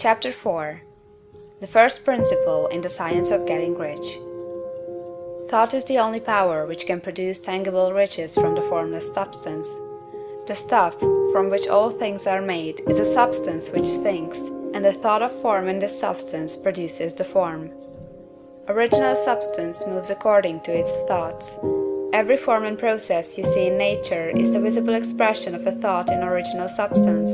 Chapter 4. The first principle in the science of getting rich. Thought is the only power which can produce tangible riches from the formless substance. The stuff from which all things are made is a substance which thinks, and the thought of form in this substance produces the form. Original substance moves according to its thoughts. Every form and process you see in nature is the visible expression of a thought in original substance.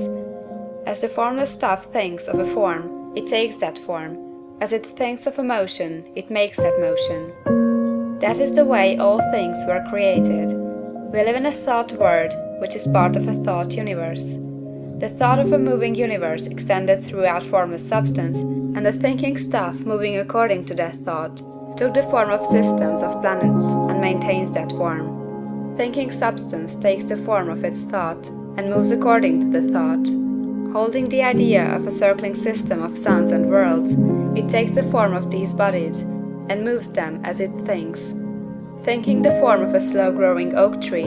As the formless stuff thinks of a form, it takes that form. As it thinks of a motion, it makes that motion. That is the way all things were created. We live in a thought world, which is part of a thought universe. The thought of a moving universe extended throughout formless substance, and the thinking stuff moving according to that thought took the form of systems of planets and maintains that form. Thinking substance takes the form of its thought and moves according to the thought. Holding the idea of a circling system of suns and worlds, it takes the form of these bodies and moves them as it thinks. Thinking the form of a slow-growing oak tree,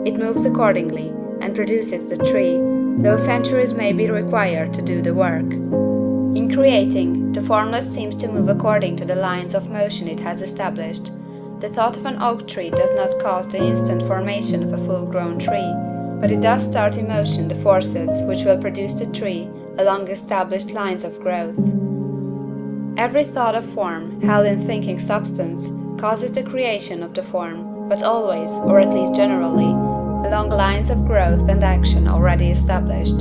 it moves accordingly and produces the tree, though centuries may be required to do the work. In creating, the formless seems to move according to the lines of motion it has established. The thought of an oak tree does not cause the instant formation of a full-grown tree, but it does start in motion the forces which will produce the tree along established lines of growth. Every thought of form, held in thinking substance, causes the creation of the form, but always, or at least generally, along lines of growth and action already established.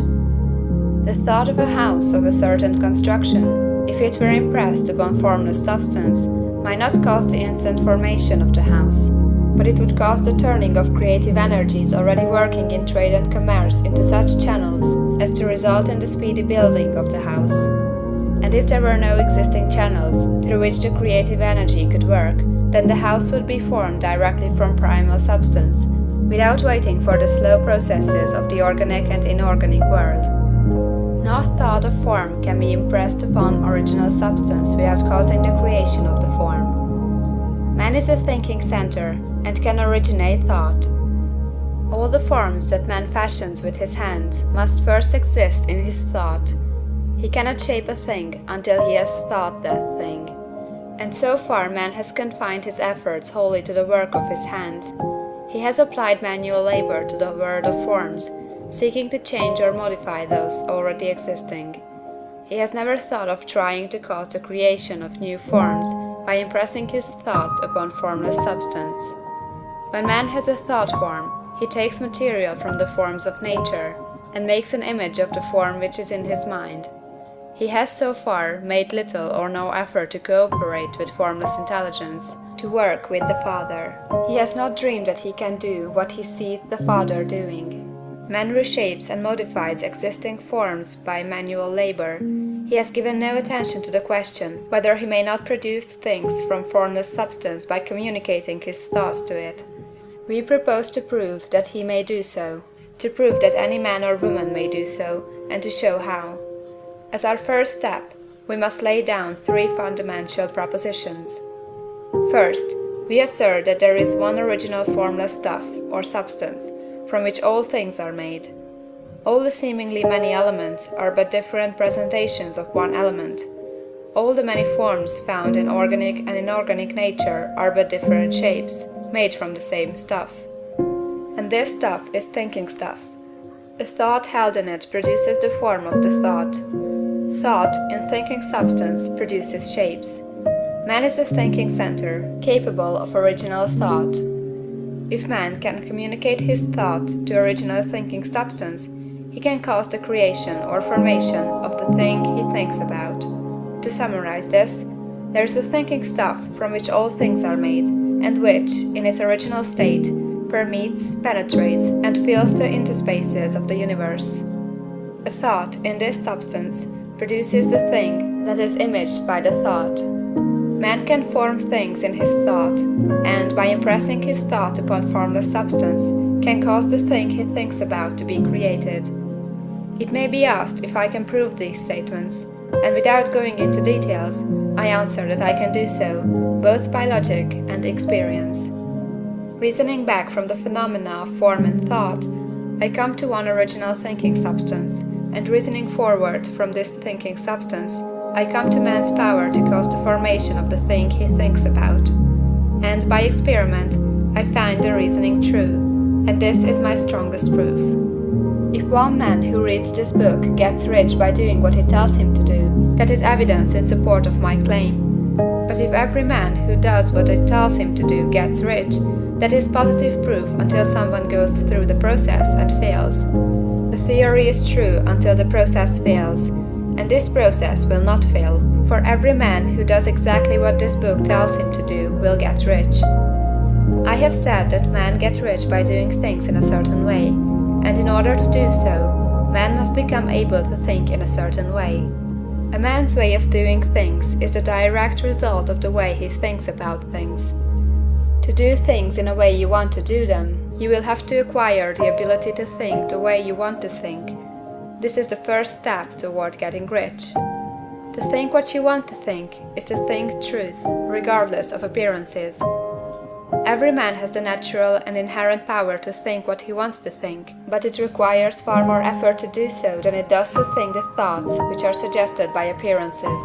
The thought of a house of a certain construction, if it were impressed upon formless substance, might not cause the instant formation of the house, but it would cause the turning of creative energies already working in trade and commerce into such channels as to result in the speedy building of the house. And if there were no existing channels through which the creative energy could work, then the house would be formed directly from primal substance, without waiting for the slow processes of the organic and inorganic world. No thought of form can be impressed upon original substance without causing the creation of the form. Man is a thinking center, and can originate thought. All the forms that man fashions with his hands must first exist in his thought. He cannot shape a thing until he has thought that thing. And so far man has confined his efforts wholly to the work of his hands. He has applied manual labor to the world of forms, seeking to change or modify those already existing. He has never thought of trying to cause the creation of new forms by impressing his thoughts upon formless substance. When man has a thought form, he takes material from the forms of nature, and makes an image of the form which is in his mind. He has so far made little or no effort to cooperate with formless intelligence, to work with the Father. He has not dreamed that he can do what he sees the Father doing. Man reshapes and modifies existing forms by manual labor. He has given no attention to the question whether he may not produce things from formless substance by communicating his thoughts to it. We propose to prove that he may do so, to prove that any man or woman may do so, and to show how. As our first step, we must lay down three fundamental propositions. First, we assert that there is one original formless stuff, or substance, from which all things are made. All the seemingly many elements are but different presentations of one element. All the many forms found in organic and inorganic nature are but different shapes, made from the same stuff. And this stuff is thinking stuff. The thought held in it produces the form of the thought. Thought, in thinking substance, produces shapes. Man is a thinking center, capable of original thought. If man can communicate his thought to original thinking substance, he can cause the creation or formation of the thing he thinks about. To summarize this, there is a thinking stuff from which all things are made, and which, in its original state, permeates, penetrates, and fills the interspaces of the universe. A thought in this substance produces the thing that is imaged by the thought. Man can form things in his thought, and by impressing his thought upon formless substance, can cause the thing he thinks about to be created. It may be asked if I can prove these statements, and without going into details, I answer that I can do so, both by logic and experience. Reasoning back from the phenomena of form and thought, I come to one original thinking substance, and reasoning forward from this thinking substance, I come to man's power to cause the formation of the thing he thinks about. And by experiment, I find the reasoning true, and this is my strongest proof. If one man who reads this book gets rich by doing what he tells him to do, that is evidence in support of my claim. But if every man who does what it tells him to do gets rich, that is positive proof until someone goes through the process and fails. The theory is true until the process fails, and this process will not fail, for every man who does exactly what this book tells him to do will get rich. I have said that man gets rich by doing things in a certain way, and in order to do so, man must become able to think in a certain way. A man's way of doing things is the direct result of the way he thinks about things. To do things in a way you want to do them, you will have to acquire the ability to think the way you want to think. This is the first step toward getting rich. To think what you want to think is to think truth, regardless of appearances. Every man has the natural and inherent power to think what he wants to think, but it requires far more effort to do so than it does to think the thoughts which are suggested by appearances.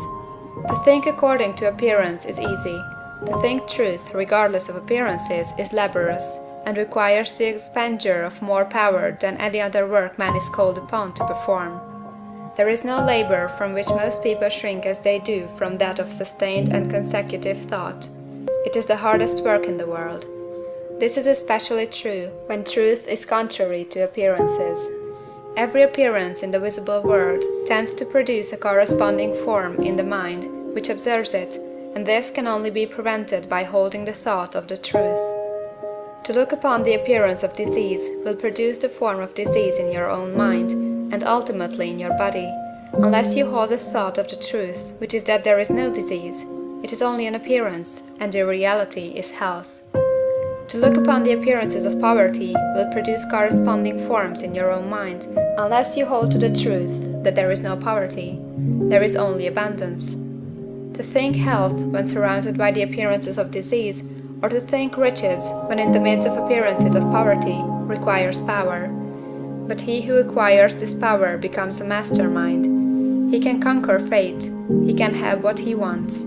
To think according to appearance is easy. To think truth, regardless of appearances, is laborious, and requires the expenditure of more power than any other work man is called upon to perform. There is no labor from which most people shrink as they do from that of sustained and consecutive thought. It is the hardest work in the world. This is especially true when truth is contrary to appearances. Every appearance in the visible world tends to produce a corresponding form in the mind which observes it, and this can only be prevented by holding the thought of the truth. To look upon the appearance of disease will produce the form of disease in your own mind, and ultimately in your body, unless you hold the thought of the truth, which is that there is no disease. It is only an appearance, and the reality is health. To look upon the appearances of poverty will produce corresponding forms in your own mind, unless you hold to the truth that there is no poverty. There is only abundance. To think health when surrounded by the appearances of disease, or to think riches when in the midst of appearances of poverty, requires power. But he who acquires this power becomes a mastermind. He can conquer fate. He can have what he wants.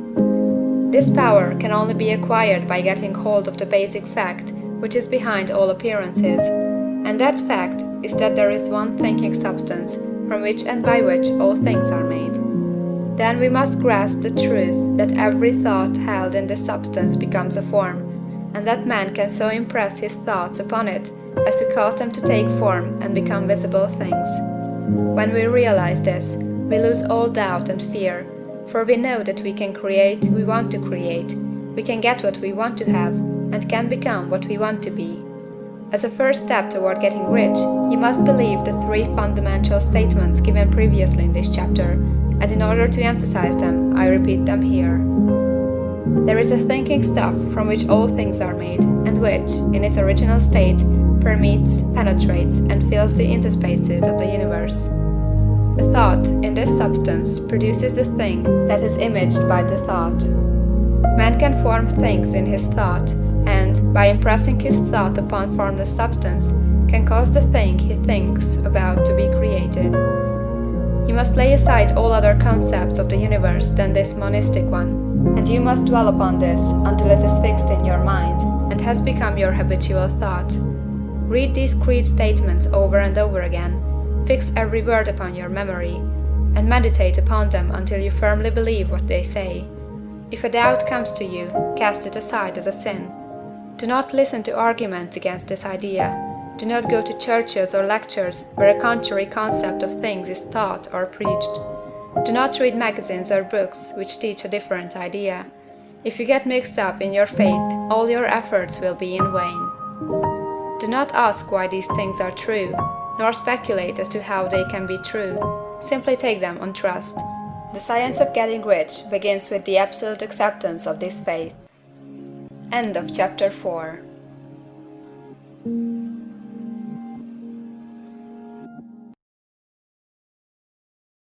This power can only be acquired by getting hold of the basic fact which is behind all appearances, and that fact is that there is one thinking substance from which and by which all things are made. Then we must grasp the truth that every thought held in this substance becomes a form, and that man can so impress his thoughts upon it as to cause them to take form and become visible things. When we realize this, we lose all doubt and fear, for we know that we can create we want to create, we can get what we want to have, and can become what we want to be. As a first step toward getting rich, you must believe the three fundamental statements given previously in this chapter, and in order to emphasize them, I repeat them here. There is a thinking stuff from which all things are made, and which, in its original state, permeates, penetrates, and fills the interspaces of the universe. The thought in this substance produces the thing that is imaged by the thought. Man can form things in his thought, and, by impressing his thought upon formless substance, can cause the thing he thinks about to be created. You must lay aside all other concepts of the universe than this monistic one, and you must dwell upon this until it is fixed in your mind, and has become your habitual thought. Read these creed statements over and over again, fix every word upon your memory, and meditate upon them until you firmly believe what they say. If a doubt comes to you, cast it aside as a sin. Do not listen to arguments against this idea. Do not go to churches or lectures where a contrary concept of things is taught or preached. Do not read magazines or books which teach a different idea. If you get mixed up in your faith, all your efforts will be in vain. Do not ask why these things are true, nor speculate as to how they can be true. Simply take them on trust. The science of getting rich begins with the absolute acceptance of this faith. End of chapter 4.